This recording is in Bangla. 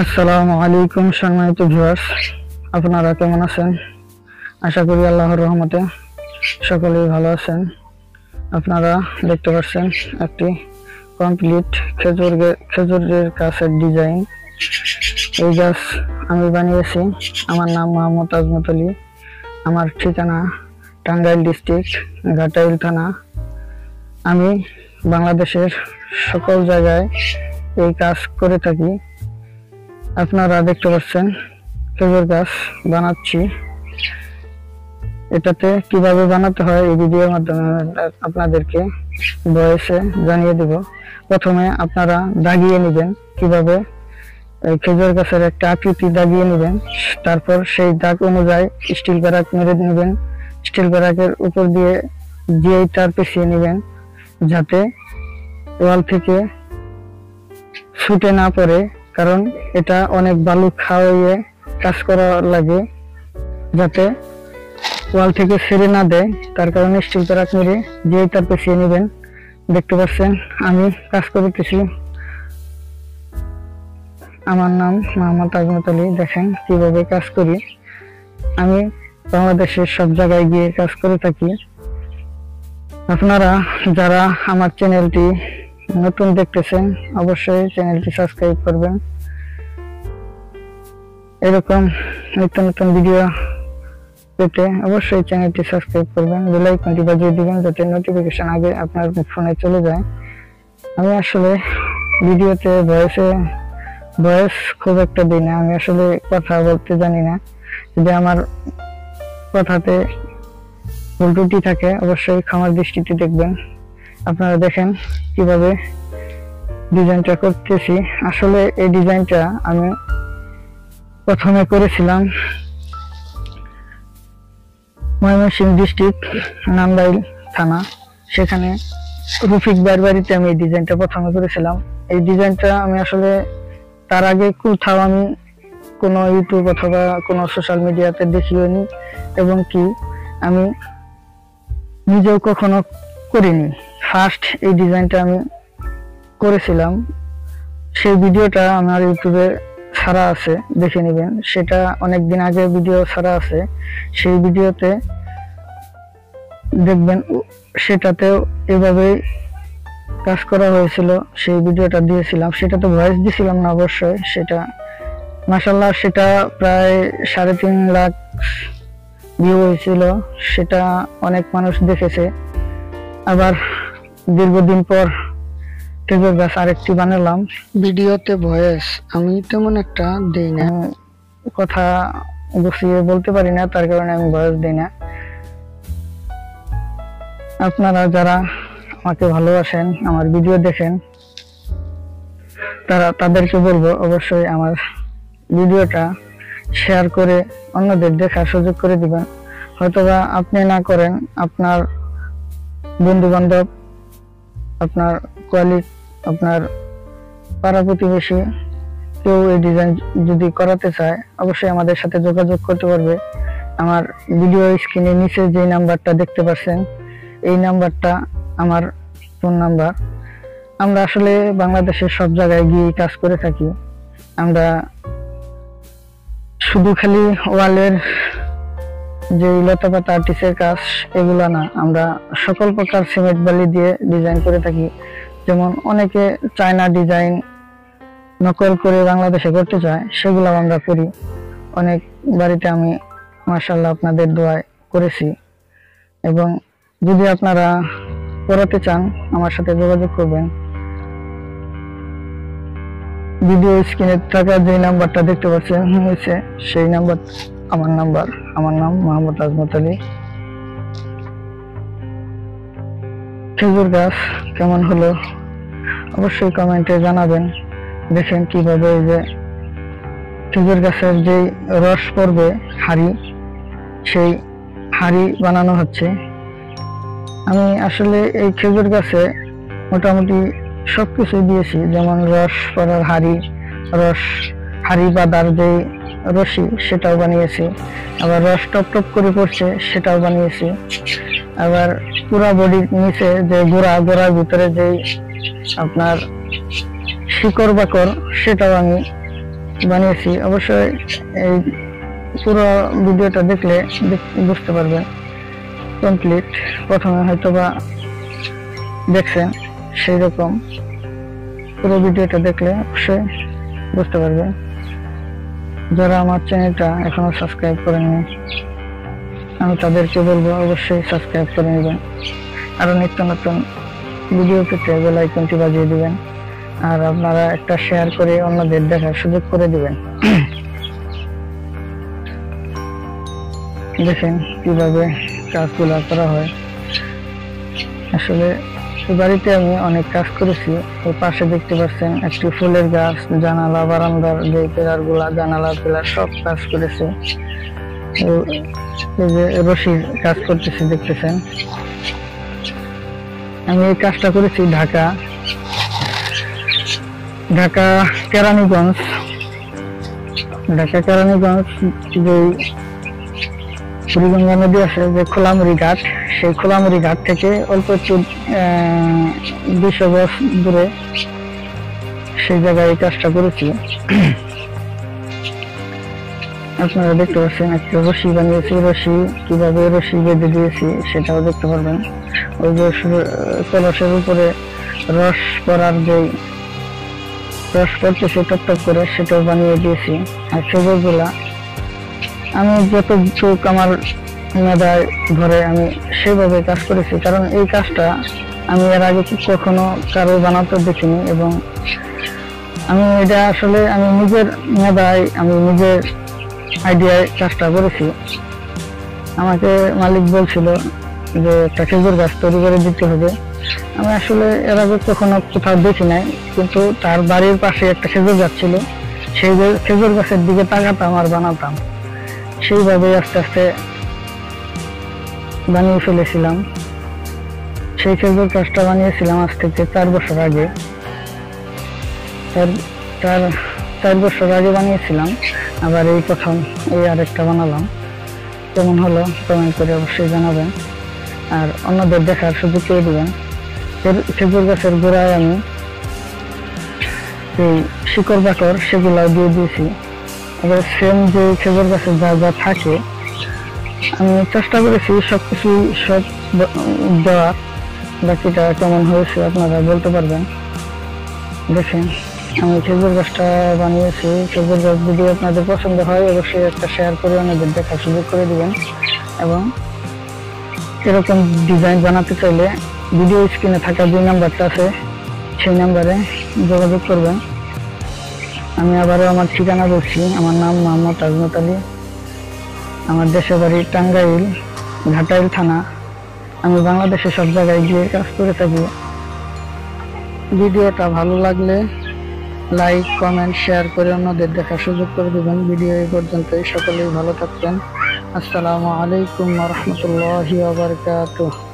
আসসালামু আলাইকুম সম্মানিত ভিউয়ার্স, আপনারা কেমন আছেন? আশা করি আল্লাহর রহমতে সকলেই ভালো আছেন। আপনারা দেখতে পাচ্ছেন একটি কমপ্লিট খেজুরের গাছের ডিজাইন। এই গাছ আমি বানিয়েছি। আমার নাম মোহাম্মদ আজমত আলী। আমার ঠিকানা টাঙ্গাইল ডিস্ট্রিক্ট, ঘাটাইল থানা। আমি বাংলাদেশের সকল জায়গায় এই কাজ করে থাকি। আপনারা দেখতে পাচ্ছেন খেজুর গাছ বানাচ্ছি। এটাতে কিভাবে বানাতে হয় এই ভিডিওর মাধ্যমে আপনাদেরকে ভয়েসে জানিয়ে দেব। প্রথমে আপনারা দাগিয়ে নেবেন, কিভাবে খেজুর গাছের একটা আকৃতি দাগিয়ে নেবেন। তারপর সেই দাগ অনুযায়ী স্টিল ব্যারাক মেরে নেবেন। স্টিল ব্যারাকের উপর দিয়ে তার পেঁচিয়ে নেবেন, যাতে ওয়াল থেকে ছুটে না পড়ে, কারণ এটা অনেক বালু খাওয়াইয়ে কাজ করা লাগে, যাতে ওয়াল থেকে ছেড়ে না দেয়। তার কারণে স্টিল ব্যারাক মেরে তার পেঁচিয়ে নেবেন। দেখতে পাচ্ছেন আমি কাজ করতেছি। আমার নাম মোহাম্মদ আজমত আলী। দেখেন কিভাবে কাজ করি। আমি বাংলাদেশের সব জায়গায় গিয়ে কাজ করে থাকি। আপনারা যারা আমার চ্যানেলটি নতুন দেখতেছেন, অবশ্যই চ্যানেলটি সাবস্ক্রাইব করবেন। এরকম নিত্য নতুন ভিডিও পেতে অবশ্যই চ্যানেলটি সাবস্ক্রাইব করবেন, বেল আইকনটি বাজিয়ে দিবেন, যাতে নোটিফিকেশন আগে আপনার ফোনে চলে যায়। আমি আসলে ভিডিওতে ভয়েস খুব একটা দিই না। আমি আসলে কথা বলতে জানি না। যদি আমার কথাতে ভুল ত্রুটি থাকে অবশ্যই ক্ষমার দৃষ্টিতে দেখবেন। আপনারা দেখেন কিভাবে ডিজাইনটা করতেছি। আসলে এই ডিজাইনটা আমি প্রথমে করেছিলাম ময়মনসিংহ ডিস্ট্রিক্ট, নান্দাইল থানা। সেখানে রফিক ভাইয়ের বাড়িতে আমি এই ডিজাইনটা প্রথমে করেছিলাম। এই ডিজাইনটা আমি আসলে তার আগে কোথাও আমি কোনো ইউটিউব অথবা কোনো সোশ্যাল মিডিয়াতে দেখিওনি, এবং কি আমি নিজেও কখনো করিনি। ফার্স্ট এই ডিজাইনটা আমি করেছিলাম। সেই ভিডিওটা আমার ইউটিউবে ছাড়া আছে, দেখে নেবেন। সেটা অনেকদিন আগে ভিডিও ছাড়া আছে, সেই ভিডিওতে দেখবেন। সেটাতেও এভাবেই কাজ করা হয়েছিল। সেই ভিডিওটা দিয়েছিলাম, সেটাতে ভয়েস দিয়েছিলাম না অবশ্যই। সেটা মাশাআল্লাহ, সেটা প্রায় 3.5 লাখ ভিউ হয়েছিল। সেটা অনেক মানুষ দেখেছে। আবার দীর্ঘদিন পর খেজুর গাছ আরেকটি বানালাম। ভিডিওতে ভয়েস আমি তেমন একটা দেই না, কথা গুছিয়ে বলতে পারি না, তার কারণে আমি ভয়েস দিই না। আপনারা যারা আমাকে ভালোবাসেন, আমার ভিডিও দেখেন, তাদেরকে বলবো অবশ্যই আমার ভিডিওটা শেয়ার করে অন্যদের দেখার সুযোগ করে দিবেন। হয়তোবা আপনি না করেন, আপনার বন্ধু বান্ধব, আপনার কলিগ, আপনার পাড়া প্রতিবেশী কেউ এই ডিজাইন যদি করাতে চায় অবশ্যই আমাদের সাথে যোগাযোগ করতে পারবে। আমার ভিডিও স্ক্রিনের নিচে যে নাম্বারটা দেখতে পাচ্ছেন, এই নাম্বারটা আমার ফোন নাম্বার। আমরা আসলে বাংলাদেশের সব জায়গায় গিয়ে কাজ করে থাকি। আমরা শুধু খালি ওয়ালের যে লতাপাতা আর্টিসের কাজ এগুলা না, আমরা সকল প্রকার সিমেন্ট বালি দিয়ে ডিজাইন করে থাকি। যেমন অনেকে চায়না ডিজাইন নকল করে বাংলাদেশে করতে চায়, সেগুলো আমরা করি। অনেক বাড়িতে আমি মাশাআল্লাহ আপনাদের দোয়ায় করেছি। এবং যদি আপনারা করাতে চান আমার সাথে যোগাযোগ করবেন। ভিডিও স্ক্রিনে থাকা যে নাম্বারটা দেখতে পাচ্ছেন হয়েছে সেই নাম্বার আমার নাম্বার। আমার নাম মোহাম্মদ আজমত আলী। খেজুর গাছ কেমন হলো অবশ্যই কমেন্টে জানাবেন। দেখেন কিভাবে এই যে খেজুর গাছের যে রস পড়বে হাড়ি, সেই হাড়ি বানানো হচ্ছে। আমি আসলে এই খেজুর গাছে মোটামুটি সবকিছু দিয়েছি, যেমন রস পড়ার হাড়ি বাঁধার যে রশি সেটাও বানিয়েছি, আবার রস টপ টপ করে পড়ছে সেটাও বানিয়েছি। আবার পুরা বডির নিচে যে গোড়ার ভিতরে যে আপনার শিকড় বাকড় সেটাও আমি বানিয়েছি। অবশ্যই এই পুরো ভিডিওটা দেখলে বুঝতে পারবেন কমপ্লিট। প্রথমে হয়তোবা দেখছেন, সেই রকম পুরো ভিডিওটা দেখলে অবশ্যই বুঝতে পারবেন। যারা আমার চ্যানেলটা এখনো সাবস্ক্রাইব করেননি, আমি তাদেরকে বলবো অবশ্যই সাবস্ক্রাইব করে নেবেন। আরো নিত্য নতুন ভিডিও পেতে বেল আইকনটি বাজিয়ে দিবেন, আর আপনারা একটা শেয়ার করে অন্যদের দেখার সুযোগ করে দিবেন। দেখেন কিভাবে কাজগুলা করা হয়। আসলে বাড়িতে আমি অনেক কাজ করেছি। ওই পাশে দেখতে পাচ্ছেন একটি ফুলের গাছ, জানালা, বারান্দার যে পিলার গুলা, জানালা পিলার সব কাজ করেছি। এই যে রশির কাজ করতেছি দেখতেছেন। আমি এই কাজটা করেছি ঢাকা কেরানীগঞ্জ যে বুড়িগঙ্গা নদী আছে, যে খোলামুড়ি ঘাট, সেই খোলামুড়ি ঘাট থেকে অল্প একটু 200 গজ দূরে সেই জায়গায় এই কাজটা করেছি। আপনারা দেখতে পাচ্ছেন একটা রশি বানিয়েছি, রশি কিভাবে রশি বেঁধে দিয়েছি সেটাও দেখতে পারবেন। ওই যে কলসের উপরে রস পড়ার যে রস পড়তেছে টপ করে, সেটাও বানিয়ে দিয়েছি। আর সেগুলা আমি যতটুক আমার মেধায় ধরে আমি সেভাবে কাজ করেছি, কারণ এই কাজটা আমি এর আগে কখনো কারো বানাতে দেখিনি। এবং আমি এটা আসলে আমি নিজের মেধায়, আমি নিজের আইডিয়ায় কাজটা করেছি। আমাকে মালিক বলছিল যে একটা খেজুর গাছ তৈরি করে দিতে হবে। আমি আসলে এর আগে কখনো কোথাও দেখি নাই, কিন্তু তার বাড়ির পাশে একটা খেজুর গাছ ছিল, সেই খেজুর গাছের দিকে তাকাতাম আর বানাতাম। সেইভাবে আস্তে আস্তে বানিয়ে ফেলেছিলাম। সেই খেজুর গাছটা বানিয়েছিলাম আজ থেকে 4 বছর আগে। 4 বছর আগে বানিয়েছিলাম, আবার এই প্রথম এই আরেকটা বানালাম। কেমন হলো কমেন্ট করে অবশ্যই জানাবেন, আর অন্যদের দেখার সুযোগ করে দিবেন। খেজুর গাছের গোড়ায় আমি এই শিকড় বাকড় সেগুলাও দিয়ে দিয়েছি। এবার সেম যে খেজুর গাছের যা যা থাকে আমি চেষ্টা করেছি সবকিছু সব দেওয়ার। বাকিটা কেমন হয়েছে আপনারা বলতে পারবেন। দেখেন আমি খেজুর গাছটা বানিয়েছি। খেজুর গাছ যদি আপনাদের পছন্দ হয় অবশ্যই একটা শেয়ার করে অন্যদের দেখার সুযোগ করে দিবেন। এবং এরকম ডিজাইন বানাতে চাইলে ভিডিও স্ক্রিনে থাকা যে নাম্বারটা আছে সেই নাম্বারে যোগাযোগ করবেন। আমি আবারও আমার ঠিকানা বলছি। আমার নাম মোহাম্মদ আজমত আলী, আমার দেশের বাড়ি টাঙ্গাইল, ঘাটাইল থানা। আমি বাংলাদেশে সব জায়গায় গিয়ে কাজ করে থাকি। ভিডিওটা ভালো লাগলে লাইক, কমেন্ট, শেয়ার করে অন্যদের দেখার সুযোগ করে দেবেন। ভিডিও এই পর্যন্তই। সকলেই ভালো থাকবেন। আসসালামু আলাইকুম ওয়া রাহমাতুল্লাহি ওয়া বারাকাতুহু।